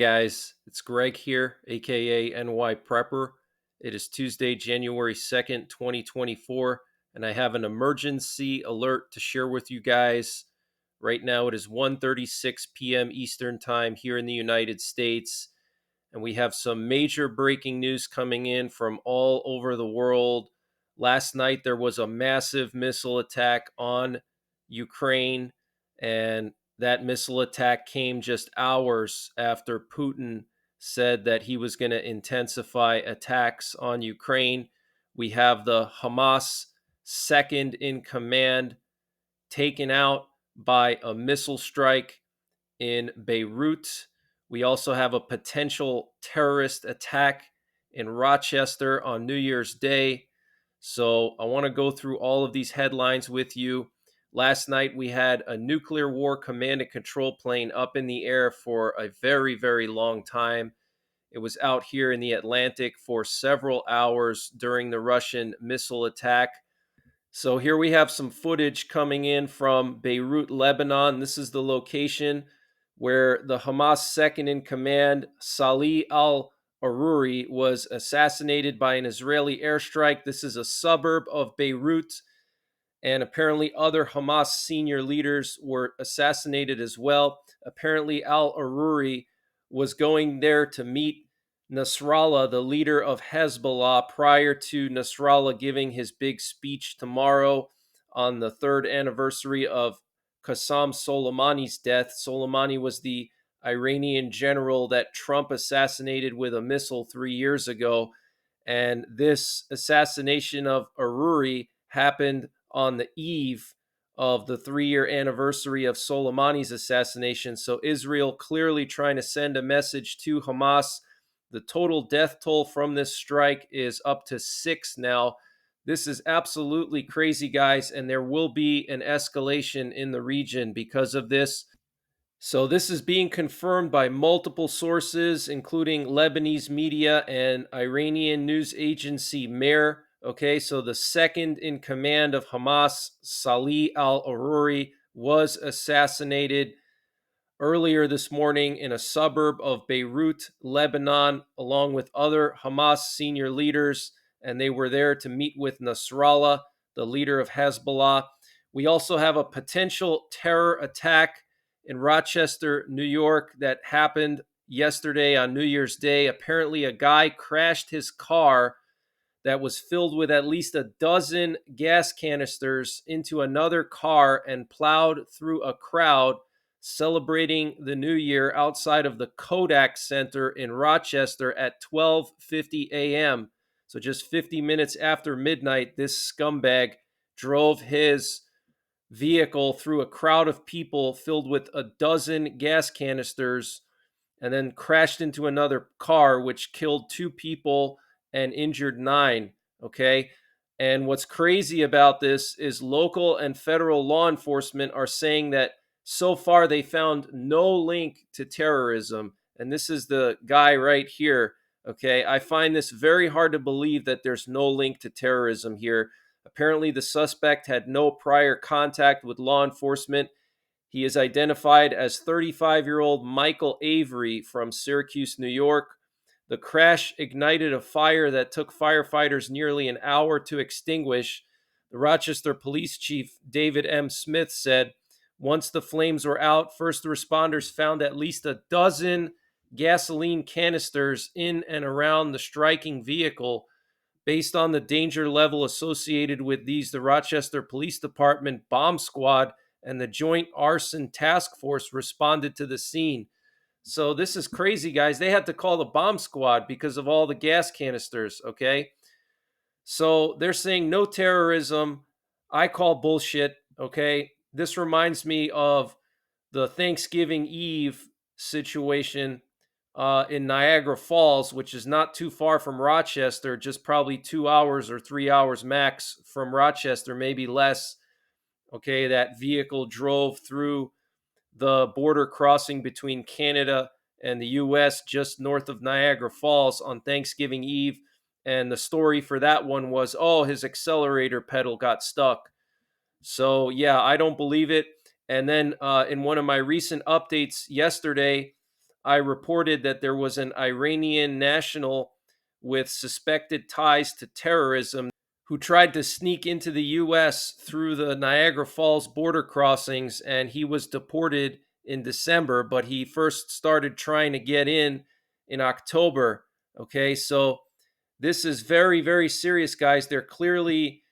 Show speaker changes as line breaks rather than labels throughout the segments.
Guys, it's Greg here, aka NYPrepper. It is Tuesday, January 2nd, 2024, and I have an emergency alert to share with you guys. Right now it is 1:36 p.m. Eastern Time here in the United States, and we have some major breaking news coming in from all over the world. Last night there was a massive missile attack on Ukraine, and that missile attack came just hours after Putin said that he was going to intensify attacks on Ukraine. We have the Hamas second in command taken out by a missile strike in Beirut. We also have a potential terrorist attack in Rochester on New Year's Day. So I want to go through all of these headlines with you. Last night, we had a nuclear war command and control plane up in the air for a very, very long time. It was out here in the Atlantic for several hours during the Russian missile attack. So here we have some footage coming in from Beirut, Lebanon. This is the location where the Hamas second in command, Salih al-Aruri, was assassinated by an Israeli airstrike. This is a suburb of Beirut, and apparently other Hamas senior leaders were assassinated as well. Apparently al-Aruri was going there to meet Nasrallah, the leader of Hezbollah, prior to Nasrallah giving his big speech tomorrow on the third anniversary of Qasem Soleimani's death. Soleimani was the Iranian general that Trump assassinated with a missile 3 years ago. And this assassination of Aruri happened on the eve of the 3 year anniversary of Soleimani's assassination. So Israel clearly trying to send a message to Hamas. The total death toll from this strike is up to 6 now. This is absolutely crazy, guys, and there will be an escalation in the region because of this. So this is being confirmed by multiple sources, including Lebanese media and Iranian news agency Mehr. Okay, so the second in command of Hamas, Salih al-Aruri, was assassinated earlier this morning in a suburb of Beirut, Lebanon, along with other Hamas senior leaders, and they were there to meet with Nasrallah, the leader of Hezbollah. We also have a potential terror attack in Rochester, New York, that happened yesterday on New Year's Day. Apparently, a guy crashed his car that was filled with at least a dozen gas canisters into another car and plowed through a crowd celebrating the new year outside of the Kodak Center in Rochester at 12:50 a.m. So just 50 minutes after midnight, this scumbag drove his vehicle through a crowd of people filled with a dozen gas canisters and then crashed into another car, which killed 2 people and injured 9. Okay. And what's crazy about this is local and federal law enforcement are saying that so far they found no link to terrorism. And this is the guy right here. Okay. I find this very hard to believe that there's no link to terrorism here. Apparently, the suspect had no prior contact with law enforcement. He is identified as 35-year-old Michael Avery from Syracuse, New York. The crash ignited a fire that took firefighters nearly an hour to extinguish. The Rochester Police Chief, David M. Smith, said once the flames were out, first responders found at least a dozen gasoline canisters in and around the striking vehicle. Based on the danger level associated with these, the Rochester Police Department bomb squad and the Joint Arson Task Force responded to the scene. So this is crazy, guys. They had to call the bomb squad because of all the gas canisters, okay? So they're saying no terrorism. I call bullshit, okay? This reminds me of the Thanksgiving Eve situation in Niagara Falls, which is not too far from Rochester, just probably 2 hours or 3 hours max from Rochester, maybe less. Okay, that vehicle drove through the border crossing between Canada and the US just north of Niagara Falls on Thanksgiving Eve. And the story for that one was, oh, his accelerator pedal got stuck. So, yeah, I don't believe it. And then in one of my recent updates yesterday, I reported that there was an Iranian national with suspected ties to terrorism who tried to sneak into the U.S. through the Niagara Falls border crossings, and he was deported in December, but he first started trying to get in October. Okay, so this is very, very serious, guys. They're clearly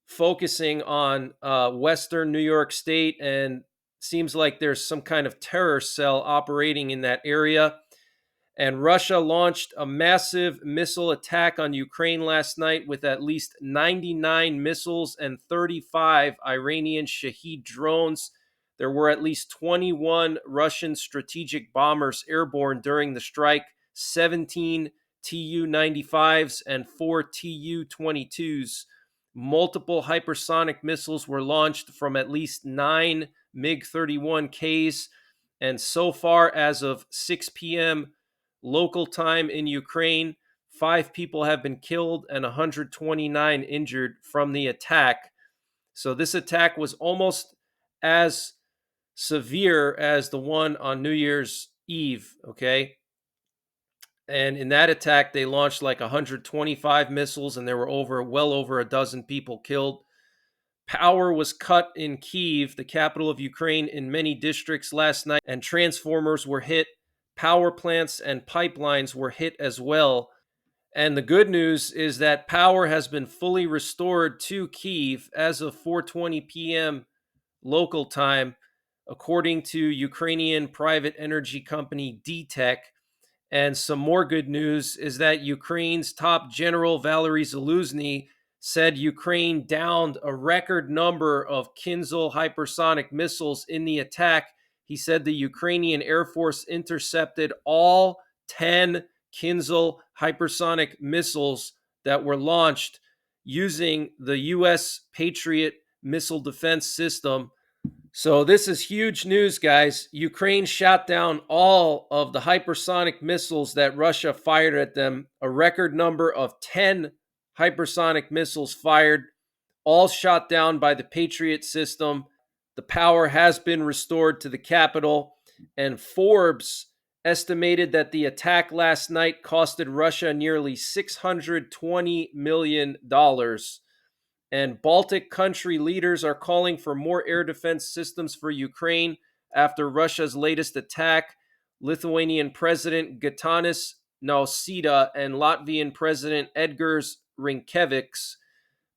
focusing on Western New York State, and seems like there's some kind of terror cell operating in that area. And Russia launched a massive missile attack on Ukraine last night with at least 99 missiles and 35 Iranian Shahed drones. There were at least 21 Russian strategic bombers airborne during the strike, 17 Tu 95s and 4 Tu 22s. Multiple hypersonic missiles were launched from at least 9 MiG 31Ks. And so far, as of 6 p.m., local time in Ukraine, 5 people have been killed and 129 injured from the attack. So this attack was almost as severe as the one on New Year's Eve, okay? And in that attack, they launched like 125 missiles, and there were well over a dozen people killed. Power was cut in Kyiv, the capital of Ukraine, in many districts last night, and transformers were hit. Power plants and pipelines were hit as well. And the good news is that power has been fully restored to Kyiv as of 4:20 p.m. local time, according to Ukrainian private energy company DTEK. And some more good news is that Ukraine's top general, Valery Zaluzny, said Ukraine downed a record number of Kinzhal hypersonic missiles in the attack. He said the Ukrainian Air Force intercepted all 10 Kinzhal hypersonic missiles that were launched using the U.S. Patriot missile defense system. So this is huge news, guys. Ukraine shot down all of the hypersonic missiles that Russia fired at them. A record number of 10 hypersonic missiles fired, all shot down by the Patriot system. The power has been restored to the capital, and Forbes estimated that the attack last night costed Russia nearly $620 million. And Baltic country leaders are calling for more air defense systems for Ukraine after Russia's latest attack. Lithuanian President Gitanas Nausėda and Latvian President Edgars Rinkēvičs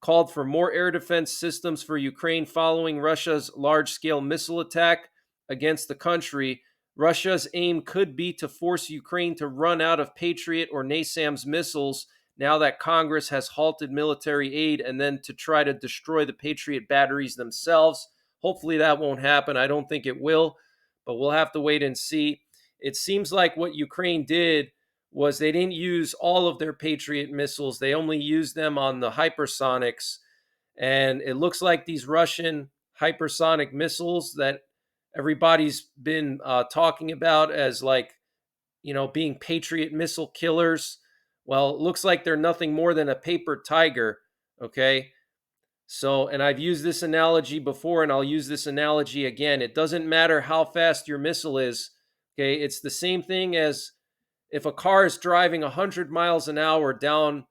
called for more air defense systems for Ukraine following Russia's large-scale missile attack against the country. Russia's aim could be to force Ukraine to run out of Patriot or NASAMS missiles now that Congress has halted military aid, and then to try to destroy the Patriot batteries themselves. Hopefully that won't happen. I don't think it will, but we'll have to wait and see. It seems like what Ukraine did was they didn't use all of their Patriot missiles. They only used them on the hypersonics. And it looks like these Russian hypersonic missiles that everybody's been talking about as being Patriot missile killers. Well, it looks like they're nothing more than a paper tiger, okay? So, and I've used this analogy before, and I'll use this analogy again. It doesn't matter how fast your missile is, okay? It's the same thing as if a car is driving 100 miles an hour down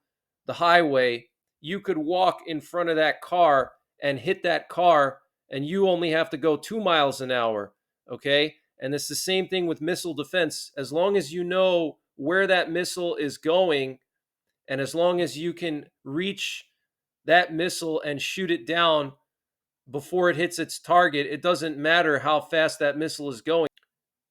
the highway, you could walk in front of that car and hit that car, and you only have to go 2 miles an hour, okay? And it's the same thing with missile defense. As long as you know where that missile is going, and as long as you can reach that missile and shoot it down before it hits its target, it doesn't matter how fast that missile is going.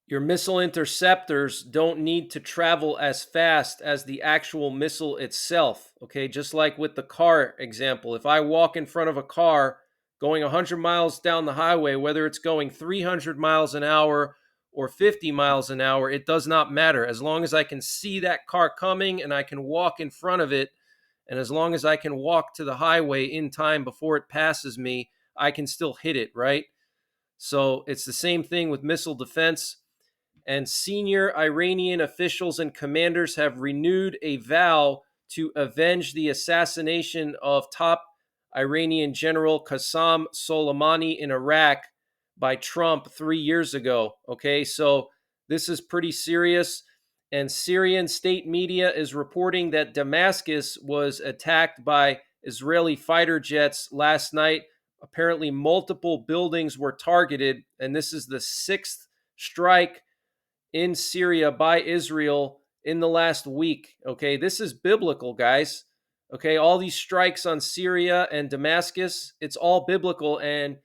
Your missile interceptors don't need to travel as fast as the actual missile itself, okay? Just like with the car example. If I walk in front of a car going 100 miles down the highway, whether it's going 300 miles an hour or 50 miles an hour, it does not matter. As long as I can see that car coming and I can walk in front of it, and as long as I can walk to the highway in time before it passes me, I can still hit it, right? So it's the same thing with missile defense. And senior Iranian officials and commanders have renewed a vow to avenge the assassination of top Iranian General Qasem Soleimani in Iraq by Trump 3 years ago. Okay, so This is pretty serious. And Syrian state media is reporting that Damascus was attacked by Israeli fighter jets last night. Apparently, multiple buildings were targeted, and this is the sixth strike in Syria by Israel in the last week. Okay, this is biblical, guys. Okay, all these strikes on Syria and Damascus, it's all biblical, and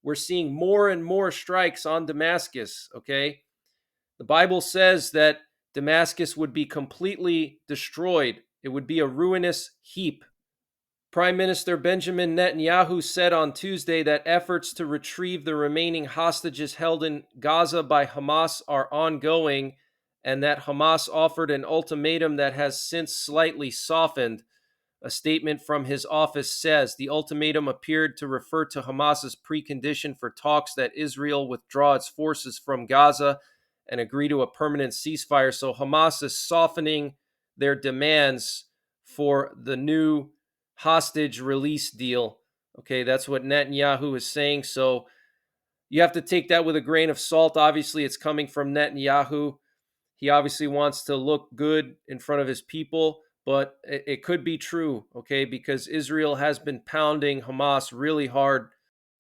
we're seeing more and more strikes on Damascus. Okay, the Bible says that Damascus would be completely destroyed, it would be a ruinous heap. Prime Minister Benjamin Netanyahu said on Tuesday that efforts to retrieve the remaining hostages held in Gaza by Hamas are ongoing, and that Hamas offered an ultimatum that has since slightly softened. A statement from his office says the ultimatum appeared to refer to Hamas's precondition for talks that Israel withdraw its forces from Gaza and agree to a permanent ceasefire. So Hamas is softening their demands for the new hostage release deal. Okay, that's what Netanyahu is saying. So you have to take that with a grain of salt. Obviously, it's coming from Netanyahu. He obviously wants to look good in front of his people, but it could be true, okay, because Israel has been pounding Hamas really hard.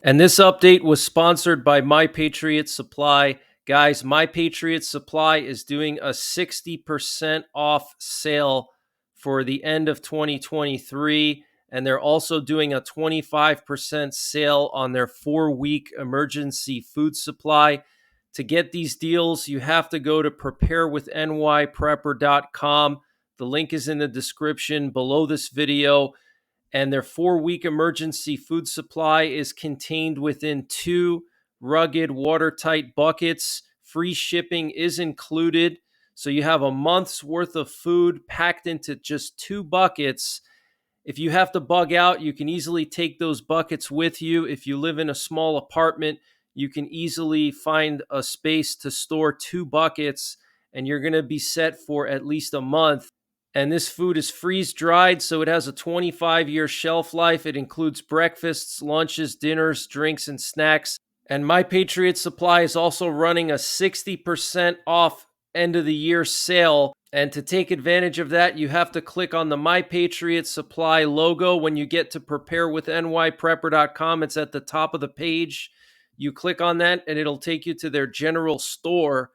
And this update was sponsored by My Patriot Supply. Guys, My Patriot Supply is doing a 60% off sale for the end of 2023. And they're also doing a 25% sale on their 4-week emergency food supply. To get these deals, you have to go to preparewithnyprepper.com. The link is in the description below this video. And their 4-week emergency food supply is contained within 2 rugged, watertight buckets. Free shipping is included. So you have a month's worth of food packed into just 2 buckets. If you have to bug out, you can easily take those buckets with you. If you live in a small apartment, you can easily find a space to store 2 buckets, and you're going to be set for at least a month. And this food is freeze dried, so it has a 25-year shelf life. It includes breakfasts, lunches, dinners, drinks, and snacks. And My Patriot Supply is also running a 60% off end of the year sale. And to take advantage of that, you have to click on the My Patriot Supply logo when you get to preparewithnyprepper.com. It's at the top of the page. You click on that, and it'll take you to their general store.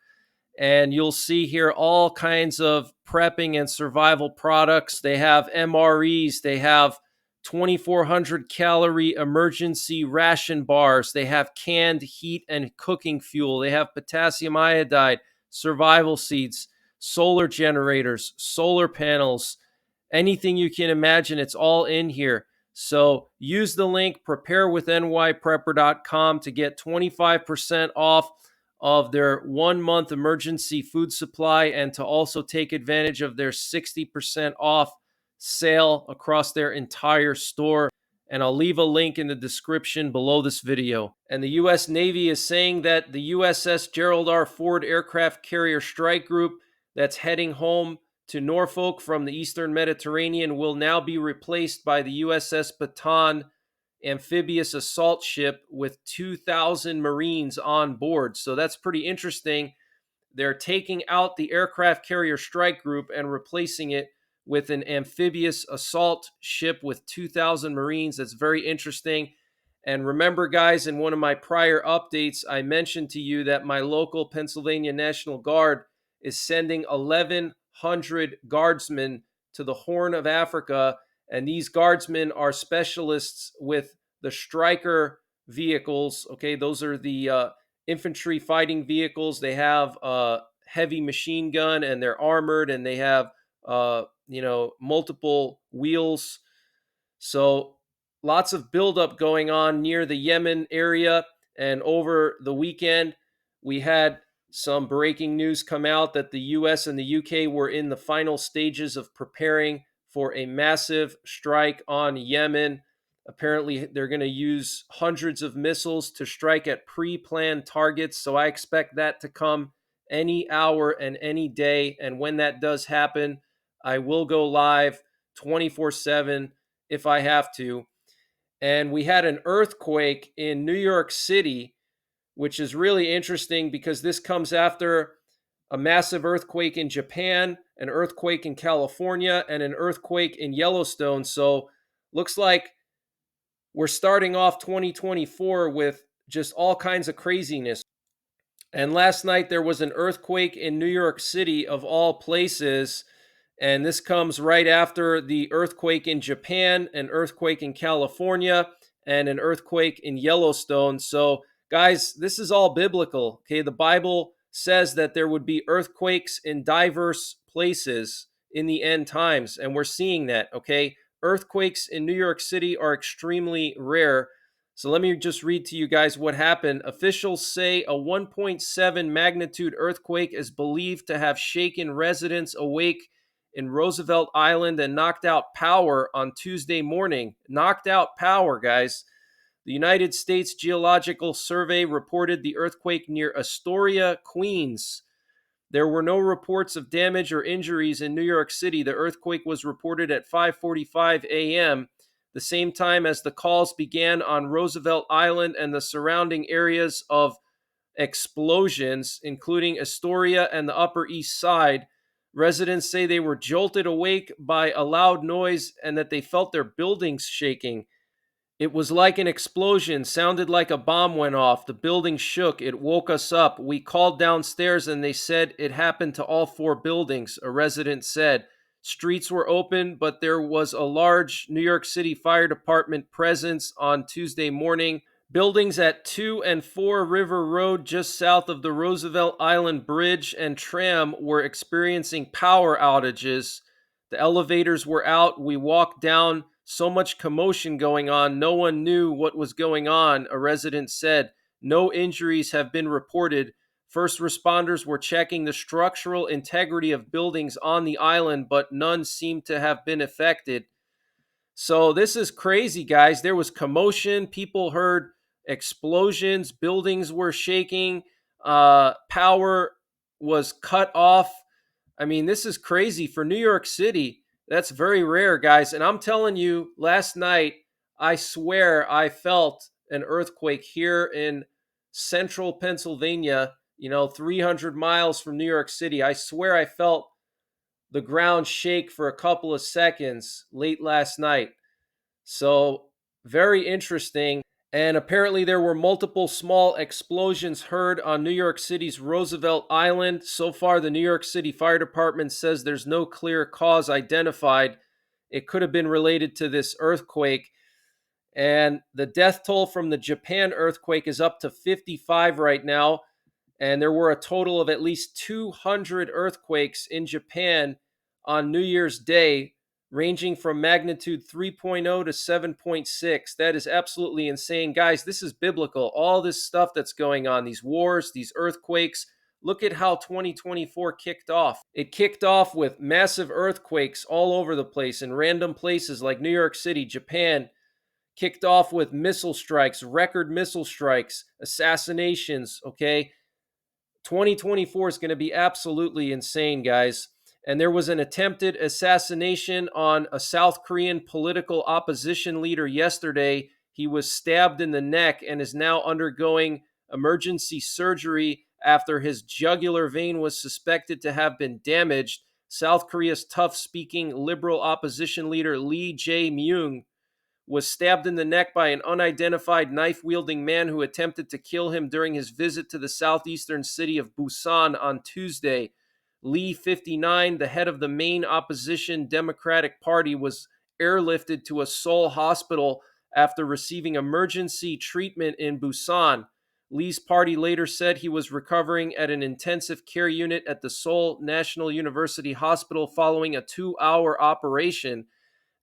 And you'll see here all kinds of prepping and survival products. They have MREs. They have 2,400 calorie emergency ration bars. They have canned heat and cooking fuel. They have potassium iodide, survival seeds, solar generators, solar panels, anything you can imagine. It's all in here. So use the link preparewithnyprepper.com to get 25% off of their 1-month emergency food supply, and to also take advantage of their 60% off sale across their entire store. And I'll leave a link in the description below this video. And the U.S. Navy is saying that the USS Gerald R. Ford aircraft carrier strike group that's heading home to Norfolk from the Eastern Mediterranean will now be replaced by the USS Baton amphibious assault ship with 2,000 Marines on board. So that's pretty interesting. They're taking out the aircraft carrier strike group and replacing it with an amphibious assault ship with 2,000 Marines. That's very interesting. And remember, guys, in one of my prior updates, I mentioned to you that my local Pennsylvania National Guard is sending 1,100 guardsmen to the Horn of Africa. And these guardsmen are specialists with the Stryker vehicles. Okay, those are the infantry fighting vehicles. They have a heavy machine gun, and they're armored, and they have multiple wheels. So lots of buildup going on near the Yemen area. And over the weekend, we had some breaking news come out that the US and the UK were in the final stages of preparing for a massive strike on Yemen. Apparently, they're going to use hundreds of missiles to strike at pre-planned targets. So I expect that to come any hour and any day. And when that does happen, I will go live 24/7 if I have to. And we had an earthquake in New York City, which is really interesting because this comes after a massive earthquake in Japan, an earthquake in California, and an earthquake in Yellowstone. So looks like we're starting off 2024 with just all kinds of craziness. And last night there was an earthquake in New York City, of all places. And this comes right after the earthquake in Japan, an earthquake in California, and an earthquake in Yellowstone. So, guys, this is all biblical. Okay. The Bible says that there would be earthquakes in diverse places in the end times. And we're seeing that. Okay. Earthquakes in New York City are extremely rare. So let me just read to you guys what happened. Officials say a 1.7 magnitude earthquake is believed to have shaken residents awake in Roosevelt Island and knocked out power on Tuesday morning. Knocked out power, guys. The United States Geological Survey reported the earthquake near Astoria, Queens. There were no reports of damage or injuries in New York City. The earthquake was reported at 5:45 a.m., the same time as the calls began on Roosevelt Island and the surrounding areas of explosions, including Astoria and the Upper East Side. Residents say they were jolted awake by a loud noise and that they felt their buildings shaking. It was like an explosion, sounded like a bomb went off. The building shook. It woke us up. We called downstairs and they said it happened to all four buildings, a resident said. Streets were open, but there was a large New York City Fire Department presence on Tuesday morning. Buildings at 2 and 4 River Road, just south of the Roosevelt Island Bridge and tram, were experiencing power outages. The elevators were out. We walked down. So much commotion going on. No one knew what was going on, a resident said. No injuries have been reported. First responders were checking the structural integrity of buildings on the island, but none seemed to have been affected. So this is crazy, guys. There was commotion. People heard explosions. Buildings were shaking. Power was cut off. I mean, this is crazy for New York City. That's very rare, guys. And I'm telling you, last night, I swear I felt an earthquake here in central Pennsylvania, 300 miles from New York City. I swear I felt the ground shake for a couple of seconds late last night. So, very interesting. And apparently, there were multiple small explosions heard on New York City's Roosevelt Island. So far, the New York City Fire Department says there's no clear cause identified. It could have been related to this earthquake. And the death toll from the Japan earthquake is up to 55 right now. And there were a total of at least 200 earthquakes in Japan on New Year's Day, ranging from magnitude 3.0 to 7.6. That is absolutely insane. Guys, this is biblical. All this stuff that's going on, these wars, these earthquakes. Look at how 2024 kicked off. It kicked off with massive earthquakes all over the place in random places like New York City, Japan. Kicked off with missile strikes, record missile strikes, assassinations, okay? 2024 is going to be absolutely insane, guys. And there was an attempted assassination on a South Korean political opposition leader yesterday. He was stabbed in the neck and is now undergoing emergency surgery after his jugular vein was suspected to have been damaged. South Korea's tough-speaking liberal opposition leader Lee Jae-myung was stabbed in the neck by an unidentified knife-wielding man who attempted to kill him during his visit to the southeastern city of Busan on Tuesday. Lee, 59, the head of the main opposition Democratic Party, was airlifted to a Seoul hospital after receiving emergency treatment in Busan. Lee's party later said he was recovering at an intensive care unit at the Seoul National University Hospital following a 2-hour operation.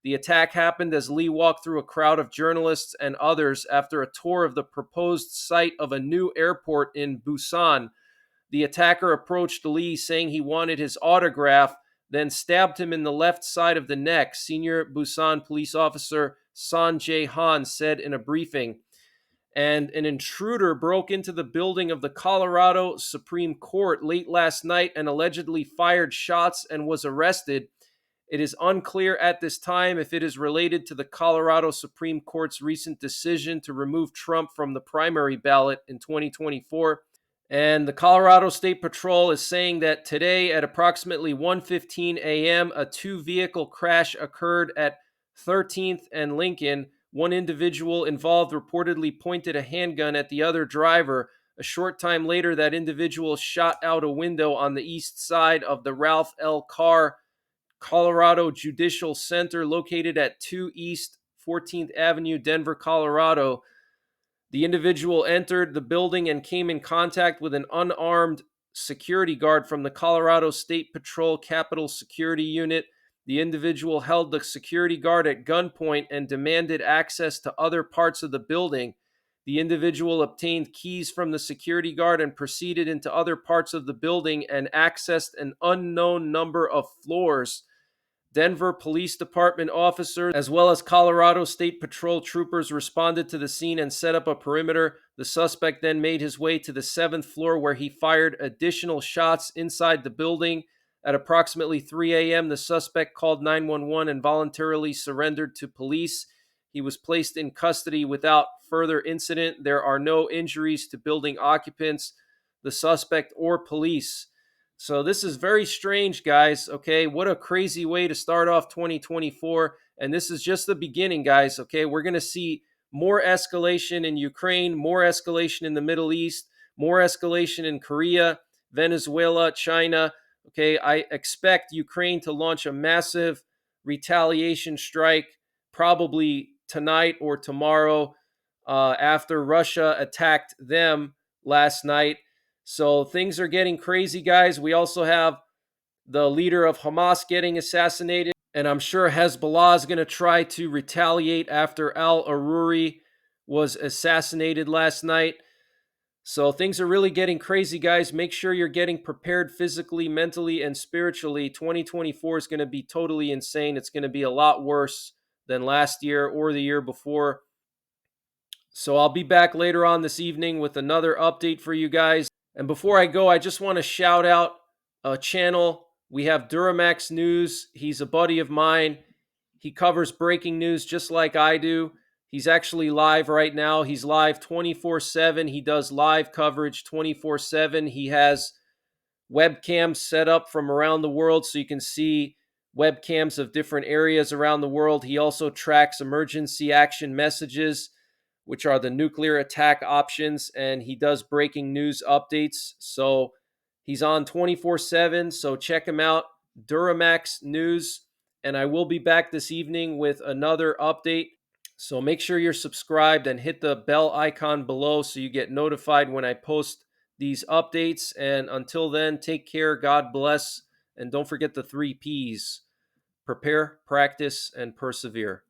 The attack happened as Lee walked through a crowd of journalists and others after a tour of the proposed site of a new airport in Busan. The attacker approached Lee saying he wanted his autograph, then stabbed him in the left side of the neck, senior Busan police officer Son Jae-han said in a briefing. And an intruder broke into the building of the Colorado Supreme Court late last night and allegedly fired shots and was arrested. It is unclear at this time if it is related to the Colorado Supreme Court's recent decision to remove Trump from the primary ballot in 2024. And the Colorado State Patrol is saying that today at approximately 1:15 a.m., a two-vehicle crash occurred at 13th and Lincoln. One individual involved reportedly pointed a handgun at the other driver. A short time later, that individual shot out a window on the east side of the Ralph L. Carr Colorado Judicial Center located at 2 East 14th Avenue, Denver, Colorado. The individual entered the building and came in contact with an unarmed security guard from the Colorado State Patrol Capitol Security Unit. The individual held the security guard at gunpoint and demanded access to other parts of the building. The individual obtained keys from the security guard and proceeded into other parts of the building and accessed an unknown number of floors. Denver Police Department officers, as well as Colorado State Patrol troopers, responded to the scene and set up a perimeter. The suspect then made his way to the 7th floor where he fired additional shots inside the building. At approximately 3 a.m., the suspect called 911 and voluntarily surrendered to police. He was placed in custody without further incident. There are no injuries to building occupants, the suspect, or police. So this is very strange, guys. Okay, what a crazy way to start off 2024. And this is just the beginning, guys. Okay, we're going to see more escalation in Ukraine, more escalation in the Middle East, more escalation in Korea, Venezuela, China. Okay, I expect Ukraine to launch a massive retaliation strike probably tonight or tomorrow after Russia attacked them last night. So things are getting crazy, guys. We also have the leader of Hamas getting assassinated, and I'm sure Hezbollah is going to try to retaliate after Al Aruri was assassinated last night. So things are really getting crazy, guys. Make sure you're getting prepared physically, mentally, and spiritually. 2024 is going to be totally insane. It's going to be a lot worse than last year or the year before. So I'll be back later on this evening with another update for you guys. And before I go, I just want to shout out a channel. We have Duramax News. He's a buddy of mine. He covers breaking news just like I do. He's actually live right now. He's live 24/7. He does live coverage 24/7. He has webcams set up from around the world so you can see webcams of different areas around the world. He also tracks emergency action messages, which are the nuclear attack options, and he does breaking news updates. So he's on 24/7, so check him out, Duramax News, and I will be back this evening with another update. So make sure you're subscribed and hit the bell icon below so you get notified when I post these updates. And until then, take care, God bless, and don't forget the 3 Ps: prepare, practice, and persevere.